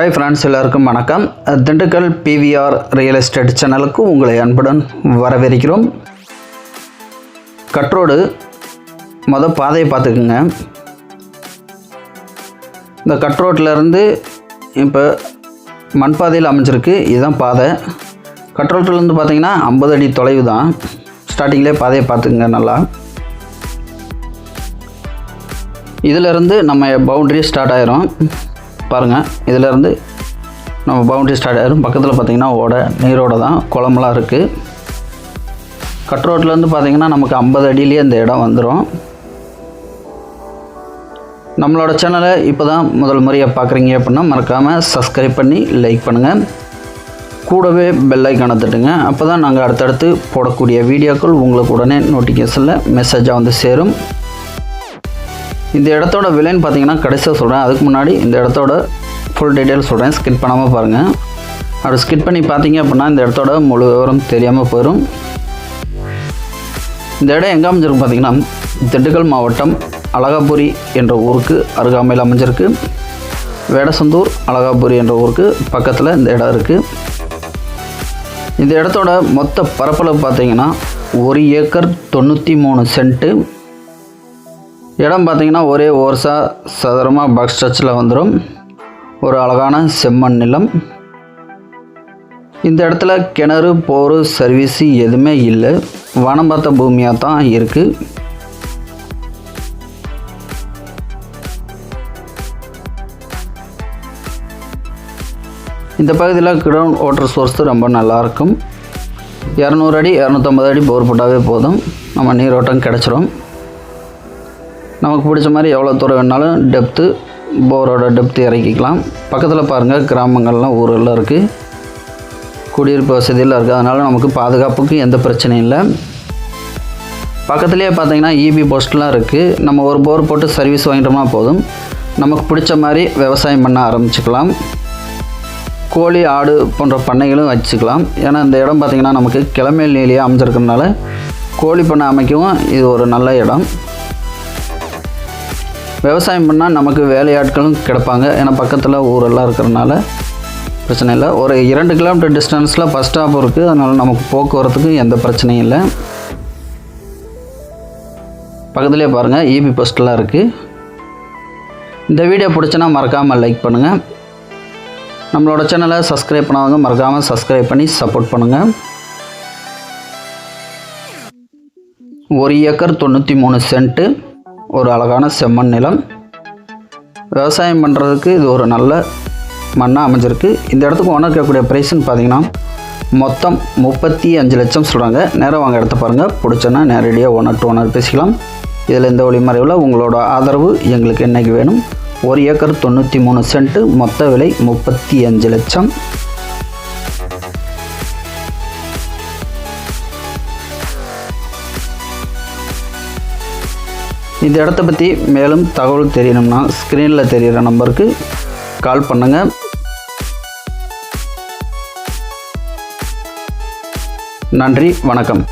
Hi friends, எல்லாருக்கும் வணக்கம். Dindigul PVR real estate சேனலுக்கு உங்களை அன்புடன் வரவேற்கிறோம். கட்ரோடு பாதையை பார்த்துக்குங்க. இந்த கட்ரோட்லேருந்து இப்போ மண் பாதையில் அமைஞ்சிருக்கு. இதுதான் பாதை. கட்ரோட்லேருந்து பார்த்தீங்கன்னா 50 அடி தொலைவு தான். ஸ்டார்டிங்லேயே பாதையை பார்த்துக்குங்க நல்லா. இதிலேருந்து நம்ம பவுண்ட்ரி ஸ்டார்ட் ஆயிரும் பாருங்கள். இதிலேருந்து நம்ம பவுண்ட்ரி ஸ்டார்ட் ஆயிரும். பக்கத்தில் பார்த்திங்கன்னா நீரோட தான் குளமெல்லாம் இருக்குது. கட் ரோட்லேருந்து பார்த்திங்கன்னா நமக்கு 50 அடியிலேயே இந்த இடம் வந்துடும். நம்மளோட சேனலை இப்போ தான் முதல் முறையாக பார்க்குறீங்க அப்படின்னா மறக்காமல் சப்ஸ்கிரைப் பண்ணி லைக் பண்ணுங்கள். கூடவே பெல் ஐக்கானை தட்டுங்க. அப்போ தான் நாங்கள் அடுத்தடுத்து போடக்கூடிய வீடியோக்கள் உங்களுக்கு உடனே நோட்டிஃபிகேஷனில் மெசேஜாக வந்து சேரும். இந்த இடத்தோட விலைன்னு பார்த்தீங்கன்னா கடைசியாக சொல்கிறேன். அதுக்கு முன்னாடி இந்த இடத்தோட ஃபுல் டீட்டெயில் சொல்கிறேன். ஸ்கிப் பண்ணாமல் பாருங்கள். அப்படி ஸ்கிப் பண்ணி பார்த்தீங்க அப்படின்னா இந்த இடத்தோட முழு விவரம் தெரியாமல் போயிடும். இந்த இடம் எங்கே அமைஞ்சிருக்கு பார்த்தீங்கன்னா திண்டுக்கல் மாவட்டம் அழகாபுரி என்ற ஊருக்கு அருகாமையில் அமைஞ்சிருக்கு. வேடசந்தூர் அழகாபுரி என்ற ஊருக்கு பக்கத்தில் இந்த இடம் இருக்குது. இந்த இடத்தோட மொத்த பரப்பளவு பார்த்தீங்கன்னா 1 ஏக்கர் 93 சென்ட்டு. இடம் பார்த்திங்கன்னா ஒரே ஓர்ஸா சதுரமாக பாக்ஸ் ஸ்ட்ரக்சரில் வந்துடும். ஒரு அழகான செம்மண் நிலம். இந்த இடத்துல கிணறு போர் சர்வீஸு எதுவுமே இல்லை. வனம் பார்த்த பூமியாக தான் இருக்குது. இந்த பகுதியில் கிரவுண்ட் வாட்டர் சோர்ஸ் ரொம்ப நல்லாயிருக்கும். 200 அடி 250 அடி போர் போட்டாவே போதும், நம்ம நீரோட்டம் கிடச்சிரும். நமக்கு பிடிச்ச மாதிரி எவ்வளோ தூரம் வேணாலும் டெப்த்து போரோட டெப்த்து இறக்கிக்கலாம். பக்கத்தில் பாருங்கள் கிராமங்கள்லாம் ஊரெல்லாம் இருக்குது. குடியிருப்பு வசதியெல்லாம் இருக்குது. அதனால் நமக்கு பாதுகாப்புக்கு எந்த பிரச்சனையும் இல்லை. பக்கத்துலேயே பார்த்திங்கன்னா இபி போஸ்ட்லாம் இருக்குது. நம்ம ஒரு போர் போட்டு சர்வீஸ் வாங்கிட்டோம்னா போதும், நமக்கு பிடிச்ச மாதிரி விவசாயம் பண்ண ஆரம்பிச்சுக்கலாம். கோழி ஆடு போன்ற பண்ணைகளும் வச்சுக்கலாம். ஏன்னா இந்த இடம் பார்த்திங்கன்னா நமக்கு கிளமேல் நீலியே அமைஞ்சிருக்கிறதுனால கோழி பண்ணை அமைக்கவும் இது ஒரு நல்ல இடம். விவசாயம் பண்ணால் நமக்கு வேலையாட்களும் கிடப்பாங்க. ஏன்னா பக்கத்தில் ஊரெல்லாம் இருக்கிறதுனால பிரச்சனை இல்லை. ஒரு 2 கிலோமீட்டர் டிஸ்டன்ஸில் பஸ் ஸ்டாப் இருக்குது. அதனால் நமக்கு போக்குவரத்துக்கு எந்த பிரச்சனையும் இல்லை. பக்கத்துலேயே பாருங்கள் இபி போஸ்ட்லாம் இருக்குது. இந்த வீடியோ பிடிச்சினா மறக்காமல் லைக் பண்ணுங்கள். நம்மளோட சேனலை சப்ஸ்கிரைப் பண்ணாதவங்க மறக்காமல் சப்ஸ்கிரைப் பண்ணி சப்போர்ட் பண்ணுங்கள். 1 ஏக்கர் 93 சென்ட்டு. ஒரு அழகான செம்மண் நிலம். விவசாயம் பண்ணுறதுக்கு இது ஒரு நல்ல மண்ணாக அமைஞ்சிருக்கு. இந்த இடத்துக்கு ஓனர் இருக்கக்கூடிய ப்ரைஸ்ன்னு பார்த்தீங்கன்னா மொத்தம் 35 லட்சம் சொல்கிறாங்க. நேராக வாங்க இடத்த பாருங்கள். பிடிச்சோன்னா நேரடியாக ஓனர் டு ஓனர் பேசிக்கலாம். இதில் இந்த ஒளிமறைவில் உங்களோட ஆதரவு எங்களுக்கு என்றைக்கு வேணும். 1 ஏக்கர் 93 சென்ட்டு. மொத்த விலை 35 லட்சம். இந்த இடத்த பற்றி மேலும் தகவல் தெரியணும்னா ஸ்க்ரீனில் தெரிகிற நம்பருக்கு கால் பண்ணுங்கள். நன்றி, வணக்கம்.